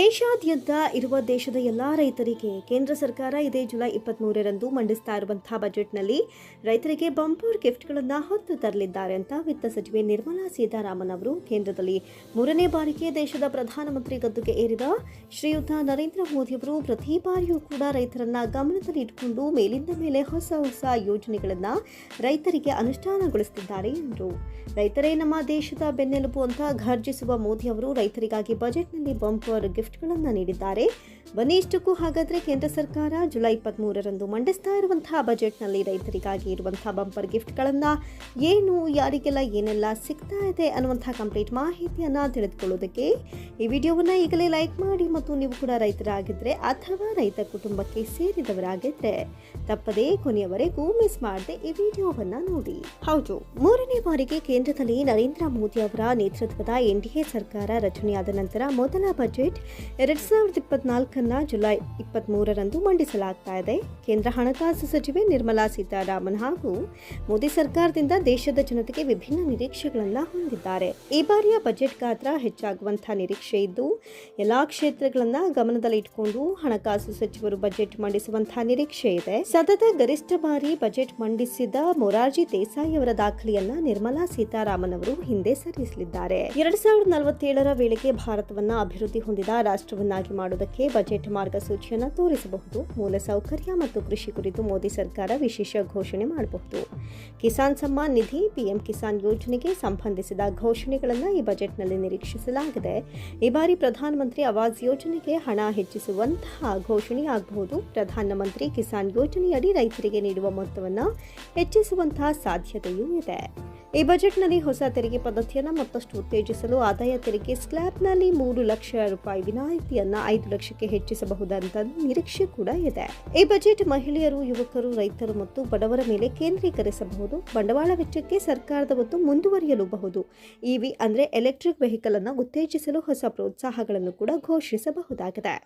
ದೇಶಾದ್ಯಂತ ಇರುವ ದೇಶದ ಎಲ್ಲಾ ರೈತರಿಗೆ ಕೇಂದ್ರ ಸರ್ಕಾರ ಇದೇ ಜುಲೈ 23ರಂದು ಮಂಡಿಸ್ತಾ ಇರುವಂತಹ ಬಜೆಟ್ನಲ್ಲಿ ರೈತರಿಗೆ ಬಂಪರ್ ಗಿಫ್ಟ್ಗಳನ್ನು ಹೊತ್ತು ತರಲಿದ್ದಾರೆ ಅಂತ ವಿತ್ತ ಸಚಿವೆ ನಿರ್ಮಲಾ ಸೀತಾರಾಮನ್ ಅವರು ಕೇಂದ್ರದಲ್ಲಿ 3ನೇ ಬಾರಿಗೆ ದೇಶದ ಪ್ರಧಾನಮಂತ್ರಿ ಗದ್ದುಗೆ ಏರಿದ ಶ್ರೀಯುತ ನರೇಂದ್ರ ಮೋದಿ ಅವರು ಪ್ರತಿ ಬಾರಿಯೂ ಕೂಡ ರೈತರನ್ನ ಗಮನದಲ್ಲಿ ಇಟ್ಟುಕೊಂಡು ಮೇಲಿಂದ ಮೇಲೆ ಹೊಸ ಯೋಜನೆಗಳನ್ನು ರೈತರಿಗೆ ಅನುಷ್ಠಾನಗೊಳಿಸುತ್ತಿದ್ದಾರೆ ಎಂದರು. ರೈತರೇ ನಮ್ಮ ದೇಶದ ಬೆನ್ನೆಲುಬು ಅಂತ ಘರ್ಜಿಸುವ ಮೋದಿ ಅವರು ರೈತರಿಗಾಗಿ ಬಜೆಟ್ನಲ್ಲಿ ಬಂಪರ್ ಗಿಫ್ಟ್ಗಳನ್ನು ನೀಡಿದ್ದಾರೆ. ಬನ್ನಿ ಇಷ್ಟಕ್ಕೂ ಹಾಗಾದ್ರೆ ಕೇಂದ್ರ ಸರ್ಕಾರ ಜುಲೈ 23ರಂದು ಮಂಡಿಸ್ತಾ ಇರುವಂತಹ ಬಜೆಟ್ನಲ್ಲಿ ರೈತರಿಗಾಗಿ ಇರುವಂತಹ ಬಂಪರ್ ಗಿಫ್ಟ್ಗಳನ್ನ ಏನು, ಯಾರಿಗೆಲ್ಲ ಏನೆಲ್ಲ ಸಿಗ್ತಾ ಇದೆ ಅನ್ನುವಂತಹ ಕಂಪ್ಲೀಟ್ ಮಾಹಿತಿಯನ್ನ ತಿಳಿದುಕೊಳ್ಳೋದಕ್ಕೆ ಈ ವಿಡಿಯೋವನ್ನ ಈಗಲೇ ಲೈಕ್ ಮಾಡಿ ಮತ್ತು ನೀವು ಕೂಡ ರೈತರಾಗಿದ್ರೆ ಅಥವಾ ರೈತ ಕುಟುಂಬಕ್ಕೆ ಸೇರಿದವರಾಗಿದ್ರೆ ತಪ್ಪದೇ ಕೊನೆಯವರೆಗೂ ಮಿಸ್ ಮಾಡದೆ ಈ ವಿಡಿಯೋವನ್ನ ನೋಡಿ. ಹೌದು, 3ನೇ ಬಾರಿಗೆ ಕೇಂದ್ರದಲ್ಲಿ ನರೇಂದ್ರ ಮೋದಿ ಅವರ ನೇತೃತ್ವದ ಎನ್ಡಿಎ ಸರ್ಕಾರ ರಚನೆಯಾದ ನಂತರ ಮೊದಲ ಬಜೆಟ್ 2024 ಜುಲೈ 23ರಂದು ಮಂಡಿಸಲಾಗ್ತಾ ಇದೆ. ಕೇಂದ್ರ ಹಣಕಾಸು ಸಚಿವೆ ನಿರ್ಮಲಾ ಸೀತಾರಾಮನ್ ಹಾಗೂ ಮೋದಿ ಸರ್ಕಾರದಿಂದ ದೇಶದ ಜನತೆಗೆ ವಿಭಿನ್ನ ನಿರೀಕ್ಷೆಗಳನ್ನು ಹೊಂದಿದ್ದಾರೆ. ಈ ಬಾರಿಯ ಬಜೆಟ್ ಗಾತ್ರ ಹೆಚ್ಚಾಗುವಂತಹ ನಿರೀಕ್ಷೆ ಇದ್ದು ಎಲ್ಲಾ ಕ್ಷೇತ್ರಗಳನ್ನ ಗಮನದಲ್ಲಿ ಇಟ್ಟುಕೊಂಡು ಹಣಕಾಸು ಸಚಿವರು ಬಜೆಟ್ ಮಂಡಿಸುವಂತಹ ನಿರೀಕ್ಷೆ ಇದೆ. ಸತತ ಗರಿಷ್ಠ ಬಾರಿ ಬಜೆಟ್ ಮಂಡಿಸಿದ ಮೊರಾರ್ಜಿ ದೇಸಾಯಿ ಅವರ ದಾಖಲೆಯನ್ನ ನಿರ್ಮಲಾ ಸೀತಾರಾಮನ್ ಅವರು ಹಿಂದೆ ಸರಿಸಲಿದ್ದಾರೆ. 2047ರ ವೇಳೆಗೆ ಭಾರತವನ್ನ ಅಭಿವೃದ್ಧಿ ಹೊಂದಿದ ರಾಷ್ಟ್ರವನ್ನಾಗಿ ಮಾಡುವುದಕ್ಕೆ ಬಜೆಟ್ ಮಾರ್ಗಸೂಚಿಯನ್ನು ತೋರಿಸಬಹುದು. ಮೂಲಸೌಕರ್ಯ ಮತ್ತು ಕೃಷಿ ಕುರಿತು ಮೋದಿ ಸರ್ಕಾರ ವಿಶೇಷ ಘೋಷಣೆ ಮಾಡಬಹುದು. ಕಿಸಾನ್ ಸಮ್ಮಾನ್ ನಿಧಿ, ಪಿಎಂ ಕಿಸಾನ್ ಯೋಜನೆಗೆ ಸಂಬಂಧಿಸಿದ ಘೋಷಣೆಗಳನ್ನು ಈ ಬಜೆಟ್ನಲ್ಲಿ ನಿರೀಕ್ಷಿಸಲಾಗಿದೆ. ಈ ಬಾರಿ ಪ್ರಧಾನಮಂತ್ರಿ ಆವಾಸ್ ಯೋಜನೆಗೆ ಹಣ ಹೆಚ್ಚಿಸುವಂತಹ ಘೋಷಣೆಯಾಗಬಹುದು. ಪ್ರಧಾನಮಂತ್ರಿ ಕಿಸಾನ್ ಯೋಜನೆಯಡಿ ರೈತರಿಗೆ ನೀಡುವ ಮೊತ್ತವನ್ನು ಹೆಚ್ಚಿಸುವಂತಹ ಸಾಧ್ಯತೆಯೂ ಇದೆ. ಈ ಬಜೆಟ್ನಲ್ಲಿ ಹೊಸ ತೆರಿಗೆ ಪದ್ಧತಿಯನ್ನು ಮತ್ತಷ್ಟು ಉತ್ತೇಜಿಸಲು ಆದಾಯ ತೆರಿಗೆ ಸ್ಲ್ಯಾಬ್ನಲ್ಲಿ 3 ಲಕ್ಷ ರೂಪಾಯಿ ವಿನಾಯಿತಿಯನ್ನ 5 ಲಕ್ಷಕ್ಕೆ ಹೆಚ್ಚಿಸಬಹುದಂತ ನಿರೀಕ್ಷೆ ಕೂಡ ಇದೆ. ಈ ಬಜೆಟ್ ಮಹಿಳೆಯರು, ಯುವಕರು, ರೈತರು ಮತ್ತು ಬಡವರ ಮೇಲೆ ಕೇಂದ್ರೀಕರಿಸಬಹುದು. ಬಂಡವಾಳ ವೆಚ್ಚಕ್ಕೆ ಸರ್ಕಾರದ ಒತ್ತು ಮುಂದುವರಿಯಲೂಬಹುದು. ಇವಿ ಅಂದ್ರೆ ಎಲೆಕ್ಟ್ರಿಕ್ ವೆಹಿಕಲ್ ಅನ್ನು ಉತ್ತೇಜಿಸಲು ಹೊಸ ಪ್ರೋತ್ಸಾಹಗಳನ್ನು ಕೂಡ ಘೋಷಿಸಬಹುದಾಗಿದೆ.